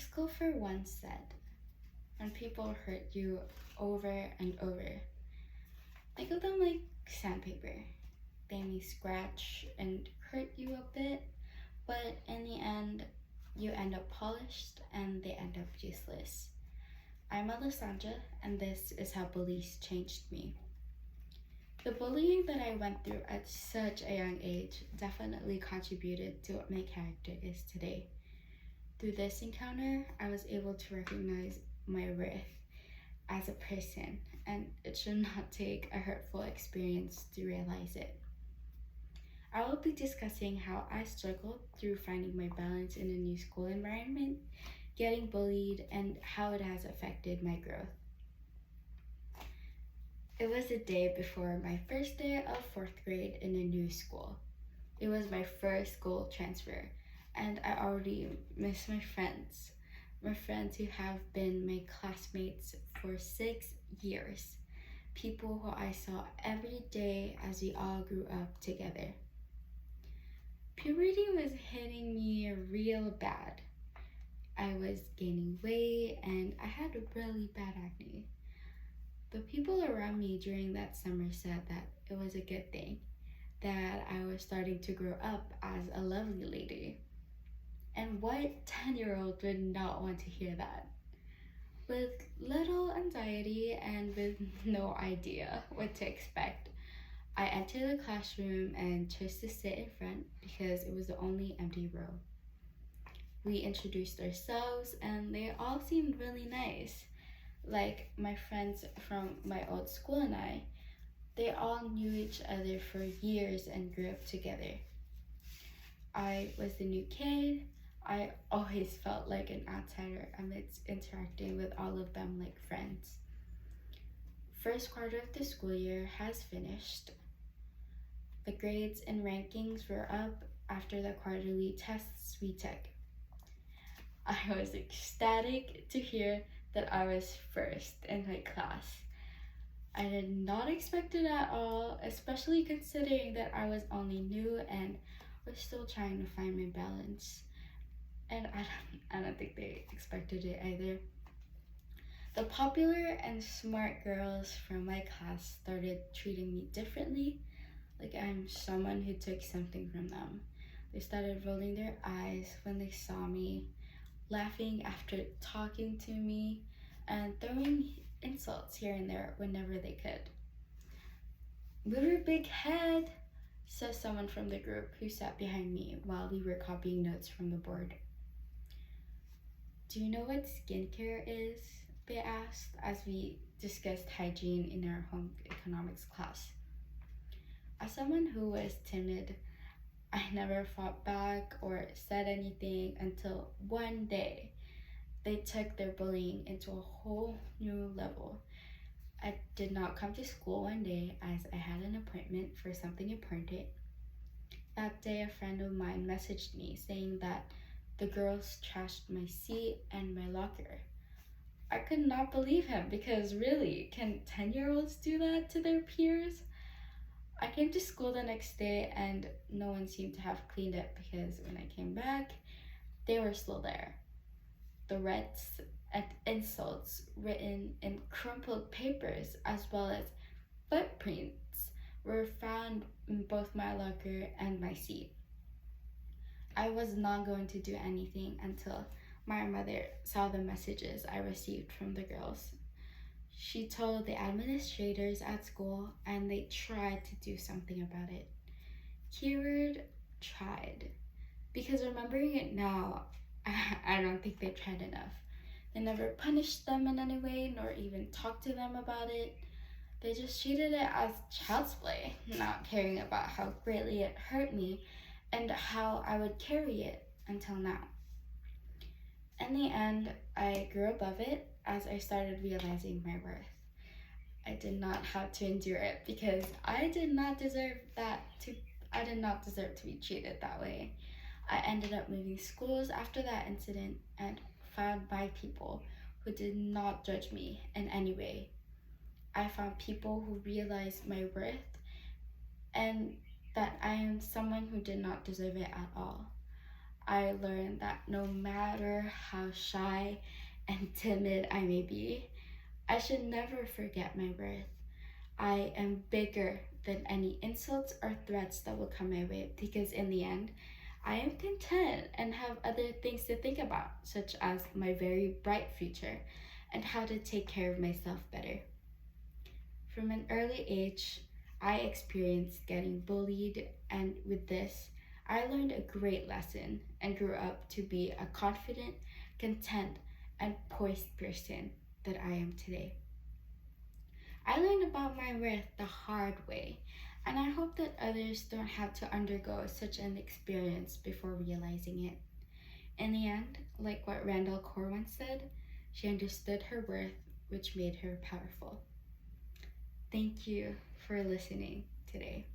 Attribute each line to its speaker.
Speaker 1: school once said, when people hurt you over and over, think of them like sandpaper. They may scratch and hurt you a bit, but in the end, you end up polished and they end up useless. I'm Alessandra, and this is how bullies changed me. The bullying that I went through at such a young age definitely contributed to what my character is today. Through this encounter, I was able to recognize my worth as a person, and it should not take a hurtful experience to realize it. I will be discussing how I struggled through finding my balance in a new school environment, getting bullied, and how it has affected my growth. It was the day before my first day of fourth grade in a new school. It was my first school transfer, and I already miss my friends who have been my classmates for 6 years, people who I saw every day as we all grew up together. Puberty was hitting me real bad. I was gaining weight and I had really bad acne. The people around me during that summer said that it was a good thing, that I was starting to grow up as a lovely lady. And what 10-year-old would not want to hear that? With little anxiety and with no idea what to expect, I entered the classroom and chose to sit in front because it was the only empty row. We introduced ourselves and they all seemed really nice. Like my friends from my old school and they all knew each other for years and grew up together. I was the new kid. I always felt like an outsider amidst interacting with all of them like friends. First quarter of the school year has finished. The grades and rankings were up after the quarterly tests we took. I was ecstatic to hear that I was first in my class. I did not expect it at all, especially considering that I was only new and was still trying to find my balance. And I don't think they expected it either. The popular and smart girls from my class started treating me differently, like I'm someone who took something from them. They started rolling their eyes when they saw me, laughing after talking to me, and throwing insults here and there whenever they could. "Move your big head," says someone from the group who sat behind me while we were copying notes from the board. "Do you know what skincare is?" they asked as we discussed hygiene in our home economics class. As someone who was timid, I never fought back or said anything until one day they took their bullying into a whole new level. I did not come to school one day as I had an appointment for something important. That day, a friend of mine messaged me saying that the girls trashed my seat and my locker. I could not believe him because really, can 10-year-olds do that to their peers? I came to school the next day and no one seemed to have cleaned it because when I came back, they were still there. The threats and insults written in crumpled papers as well as footprints were found in both my locker and my seat. I was not going to do anything until my mother saw the messages I received from the girls. She told the administrators at school and they tried to do something about it. Keyword tried. Because remembering it now, I don't think they tried enough. They never punished them in any way, nor even talked to them about it. They just treated it as child's play, not caring about how greatly it hurt me and how I would carry it until now. In the end, I grew above it as I started realizing my worth. I did not have to endure it because I did not deserve to be treated that way. I ended up moving schools after that incident and found my people who did not judge me in any way. I found people who realized my worth and that I am someone who did not deserve it at all. I learned that no matter how shy and timid I may be, I should never forget my worth. I am bigger than any insults or threats that will come my way because, in the end, I am content and have other things to think about, such as my very bright future and how to take care of myself better. From an early age, I experienced getting bullied, and with this, I learned a great lesson and grew up to be a confident, content, and poised person that I am today. I learned about my worth the hard way, and I hope that others don't have to undergo such an experience before realizing it. In the end, like what Randall Core once said, she understood her worth, which made her powerful. Thank you for listening today.